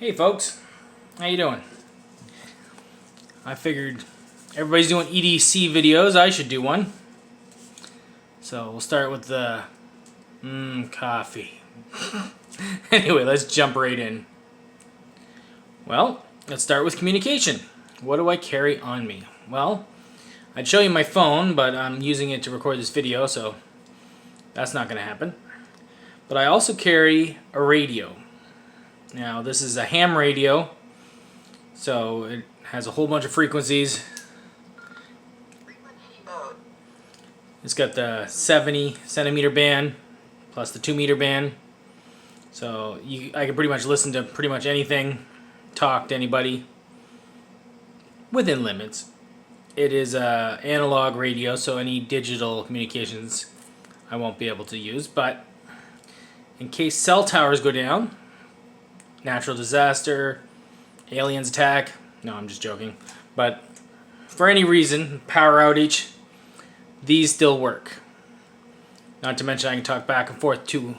Hey folks, how you doing? I figured everybody's doing EDC videos, I should do one. So we'll start with the coffee. Anyway, let's jump right in. Well, let's start with communication. What do I carry on me? Well, I'd show you my phone, but I'm using it to record this video, so that's not going to happen. But I also carry a radio. Now, this is a ham radio, so it has a whole bunch of frequencies. It's got the 70 centimeter band plus the 2 meter band, so I can pretty much listen to pretty much anything, talk to anybody within limits. It is a analog radio, so any digital communications I won't be able to use, but in case cell towers go down, natural disaster, aliens attack, no, I'm just joking, but for any reason, power outage, these still work. Not to mention I can talk back and forth to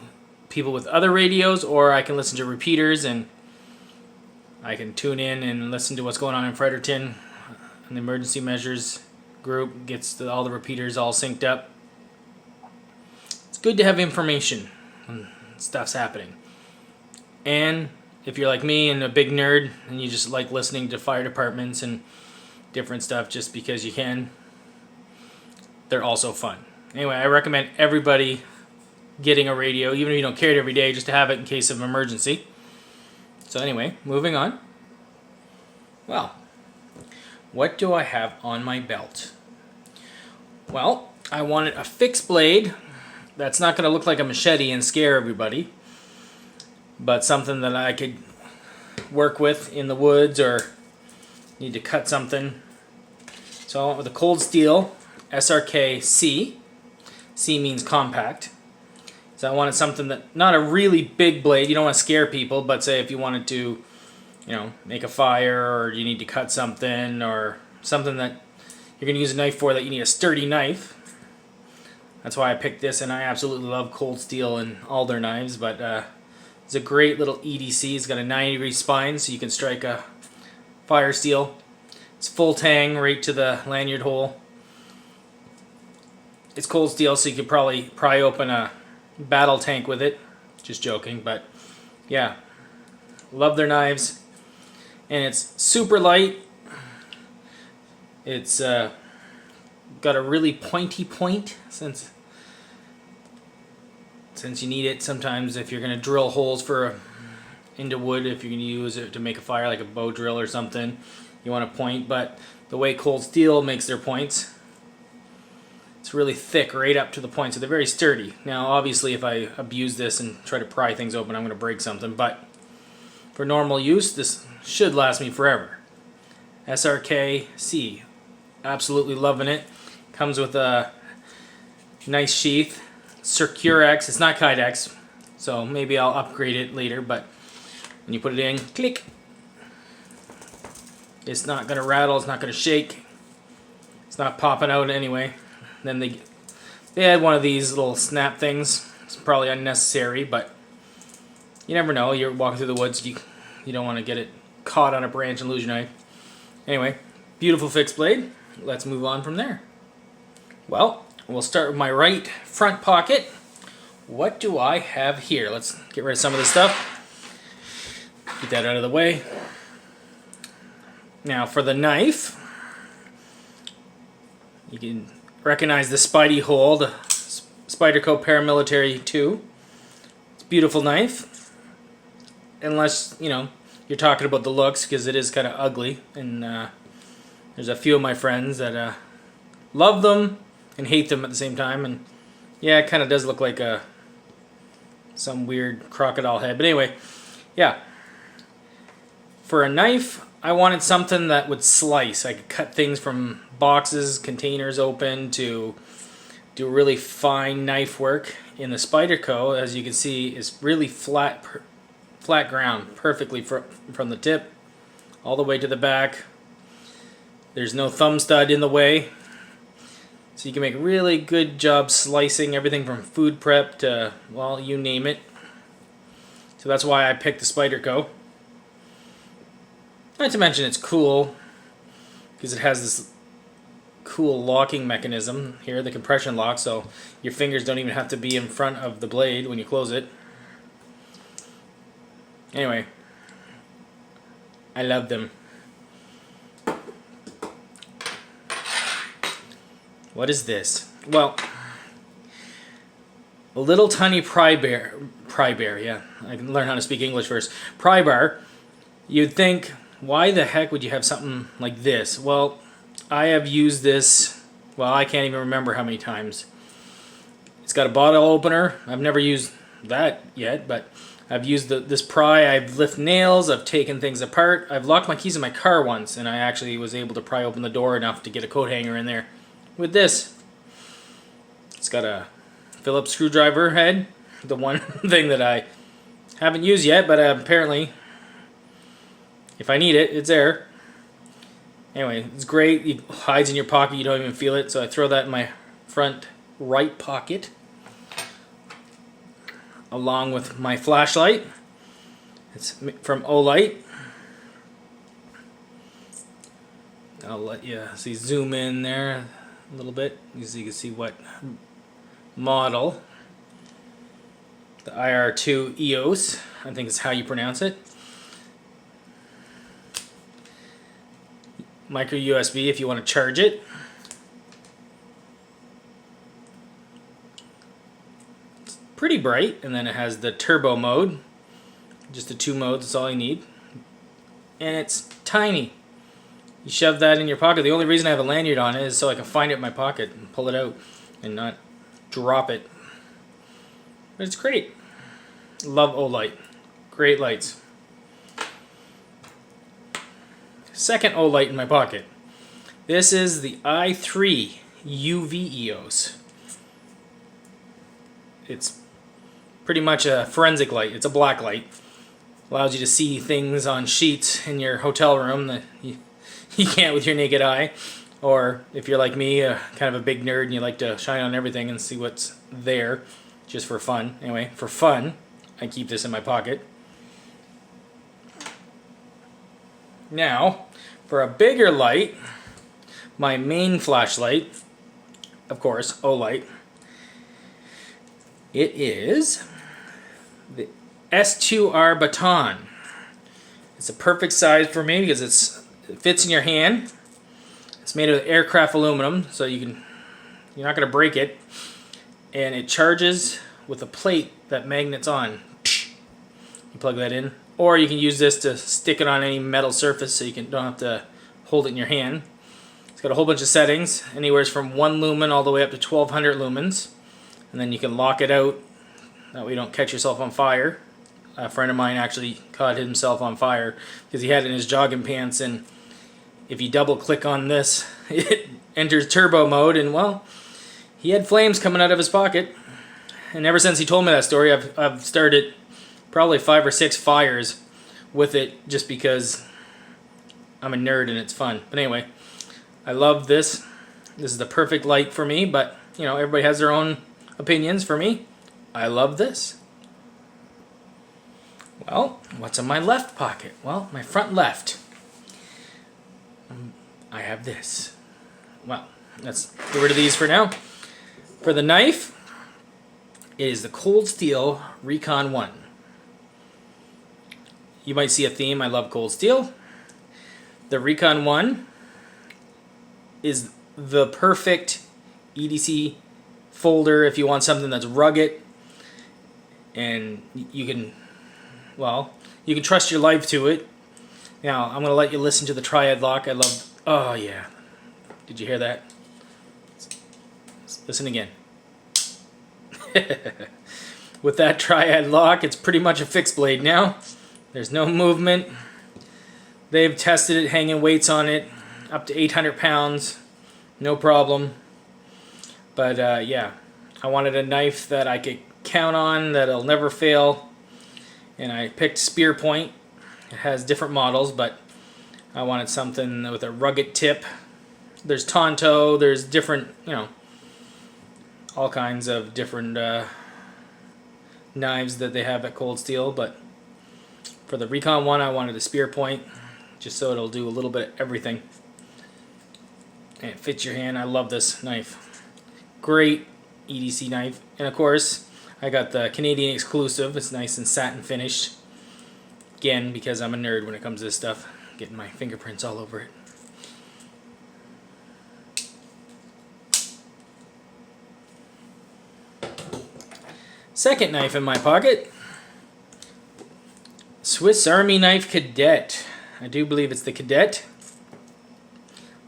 people with other radios, or I can listen to repeaters and I can tune in and listen to what's going on in Fredericton. And the emergency measures group gets all the repeaters all synced up. It's good to have information when stuff's happening. And if you're like me and a big nerd and you just like listening to fire departments and different stuff just because you can, they're also fun. Anyway, I recommend everybody getting a radio, even if you don't carry it every day, just to have it in case of emergency. So anyway, moving on. Well, what do I have on my belt? Well, I wanted a fixed blade that's not going to look like a machete and scare everybody, but something that I could work with in the woods or need to cut something. So I went with a cold steel SRK C. C means compact. So I wanted something that, not a really big blade, you don't want to scare people, but say if you wanted to, make a fire, or you need to cut something, or something that you're going to use a knife for that you need a sturdy knife. That's why I picked this, and I absolutely love cold steel and all their knives, but it's a great little EDC. It's got a 90-degree spine, so you can strike a fire steel. It's full tang right to the lanyard hole. It's cold steel, so you could probably pry open a battle tank with it. Just joking, but yeah. Love their knives. And it's super light. It's got a really pointy point since you need it sometimes if you're going to drill holes into wood, if you're going to use it to make a fire like a bow drill or something, you want a point. But the way cold steel makes their points, it's really thick right up to the point, so they're very sturdy. Now obviously if I abuse this and try to pry things open, I'm going to break something, but for normal use this should last me forever. SRK C, absolutely loving it. Comes with a nice sheath. Circurex, it's not Kydex, so maybe I'll upgrade it later, but when you put it in, click, it's not going to rattle, it's not going to shake, it's not popping out anyway. Then they had one of these little snap things. It's probably unnecessary, but you never know. You're walking through the woods, you don't want to get it caught on a branch and lose your knife. Anyway, beautiful fixed blade. Let's move on from there. Well, we'll start with my right front pocket. What do I have here? Let's get rid of some of this stuff. Get that out of the way. Now for the knife, you can recognize the Spidey hole, the Spyderco Paramilitary 2. It's a beautiful knife, unless you're talking about the looks, because it is kind of ugly, and there's a few of my friends that love them and hate them at the same time, and yeah, it kind of does look like some weird crocodile head. But anyway, yeah, for a knife I wanted something that would slice. I could cut things from boxes, containers open, to do really fine knife work. In the Spyderco, as you can see, is really flat ground, perfectly from the tip all the way to the back. There's no thumb stud in the way, so you can make a really good job slicing everything from food prep to, well, you name it. So that's why I picked the Spyderco. Not to mention it's cool because it has this cool locking mechanism here, the compression lock, so your fingers don't even have to be in front of the blade when you close it. Anyway, I love them. What is this? Well, a little tiny pry bar, yeah, I can learn how to speak English first. Pry bar, you'd think, why the heck would you have something like this? Well, I have used this, well, I can't even remember how many times. It's got a bottle opener. I've never used that yet, but I've used this pry. I've lifted nails, I've taken things apart. I've locked my keys in my car once, and I actually was able to pry open the door enough to get a coat hanger in there. With this, it's got a Phillips screwdriver head, the one thing that I haven't used yet, but apparently if I need it, it's there. Anyway, it's great. It hides in your pocket, you don't even feel it, so I throw that in my front right pocket along with my flashlight. It's from Olight. I'll let you see, zoom in there a little bit so you can see what model. The IR2 EOS, I think is how you pronounce it. Micro USB if you want to charge it. It's pretty bright, and then it has the turbo mode. Just the 2 modes, that's all you need. And it's tiny. You shove that in your pocket. The only reason I have a lanyard on it is so I can find it in my pocket and pull it out and not drop it. But it's great. Love Olight. Great lights. Second Olight in my pocket. This is the i3 UV EOS. It's pretty much a forensic light. It's a black light. Allows you to see things on sheets in your hotel room that you can't with your naked eye. Or if you're like me, kind of a big nerd and you like to shine on everything and see what's there just for fun. Anyway, for fun, I keep this in my pocket. Now, for a bigger light, my main flashlight, of course, Olight, it is the S2R baton. It's a perfect size for me because it fits in your hand. It's made of aircraft aluminum, so you're not going to break it. And it charges with a plate that magnets on. You plug that in. Or you can use this to stick it on any metal surface so you don't have to hold it in your hand. It's got a whole bunch of settings, anywhere from 1 lumen all the way up to 1200 lumens. And then you can lock it out, that way you don't catch yourself on fire. A friend of mine actually caught himself on fire because he had it in his jogging pants, and if you double click on this, it enters turbo mode, and well, he had flames coming out of his pocket. And ever since he told me that story, I've started probably 5 or 6 fires with it just because I'm a nerd and it's fun. But anyway, I love this. This is the perfect light for me, but you know, everybody has their own opinions. For me, I love this. Well, what's in my left pocket? Well, my front left. I have this. Well, let's get rid of these for now. For the knife, it is the Cold Steel Recon 1. You might see a theme. I love Cold Steel. The Recon 1 is the perfect EDC folder if you want something that's rugged and you can trust your life to it. Now, I'm going to let you listen to the triad lock. I love, oh yeah. Did you hear that? Listen again. With that triad lock, it's pretty much a fixed blade now. There's no movement. They've tested it, hanging weights on it, up to 800 pounds. No problem. But yeah, I wanted a knife that I could count on, that'll never fail. And I picked Spear Point. It has different models, but I wanted something with a rugged tip. There's Tonto, there's different, all kinds of different knives that they have at Cold Steel, but for the Recon 1 I wanted a Spear Point. just so it'll do a little bit of everything. And it fits your hand. I love this knife. Great EDC knife. And of course, I got the Canadian exclusive. It's nice and satin finished. Again, because I'm a nerd when it comes to this stuff. Getting my fingerprints all over it. Second knife in my pocket. Swiss Army knife Cadet. I do believe it's the Cadet.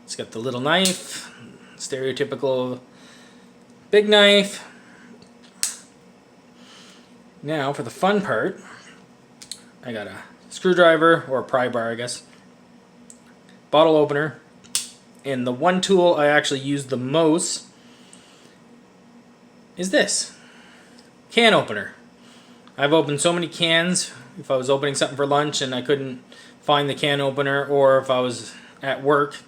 It's got the little knife, stereotypical big knife. Now for the fun part, I got a screwdriver, or a pry bar I guess, bottle opener, and the one tool I actually use the most is this can opener. I've opened so many cans. If I was opening something for lunch and I couldn't find the can opener, or if I was at work,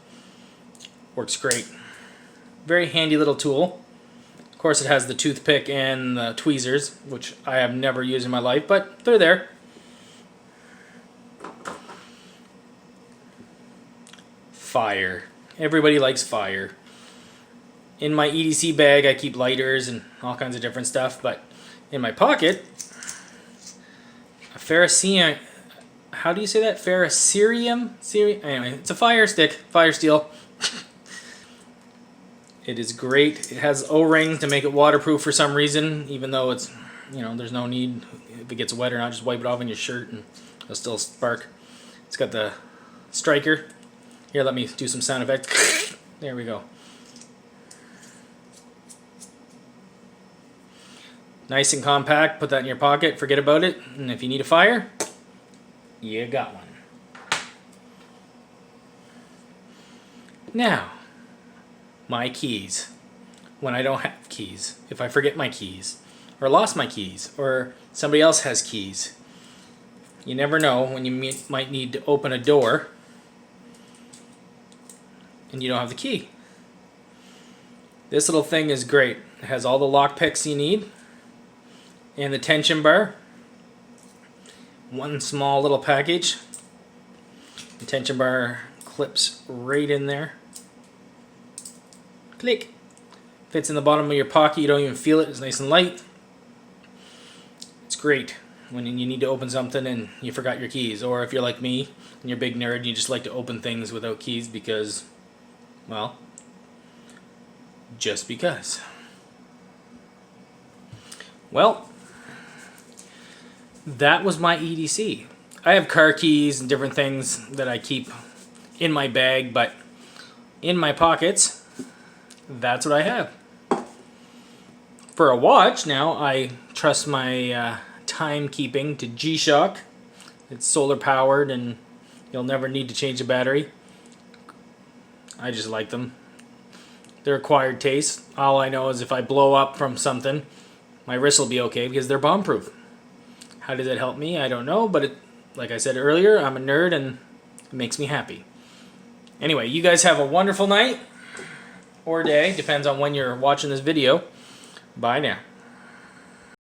works great. Very handy little tool. Of course it has the toothpick and the tweezers, which I have never used in my life, but they're there. Fire. Everybody likes fire. In my EDC bag I keep lighters and all kinds of different stuff, but in my pocket, a ferrocerium, how do you say that? Ferrocerium? Anyway, it's a fire stick, fire steel. It is great. It has O-rings to make it waterproof for some reason, even though it's, you know, there's no need. If it gets wet or not, just wipe it off on your shirt and it'll still spark. It's got the striker. Here, let me do some sound effects. There we go. Nice and compact. Put that in your pocket. Forget about it. And if you need a fire, you got one. Now, my keys. When I don't have keys. If I forget my keys. Or lost my keys. Or somebody else has keys. You never know when you might need to open a door and you don't have the key. This little thing is great. It has all the lock picks you need. And the tension bar. One small little package. The tension bar clips right in there. Click. Fits in the bottom of your pocket. You don't even feel it. It's nice and light. It's great when you need to open something and you forgot your keys. Or if you're like me and you're a big nerd and you just like to open things without keys because, well, just because. Well, that was my EDC. I have car keys and different things that I keep in my bag, but in my pockets, that's what I have. For a watch now, I trust my timekeeping to G-Shock. It's solar powered and you'll never need to change the battery. I just like them. They're acquired taste. All I know is if I blow up from something, my wrist will be okay because they're bomb proof. How does it help me? I don't know, but like I said earlier, I'm a nerd and it makes me happy. Anyway, you guys have a wonderful night or day, depends on when you're watching this video. Bye now.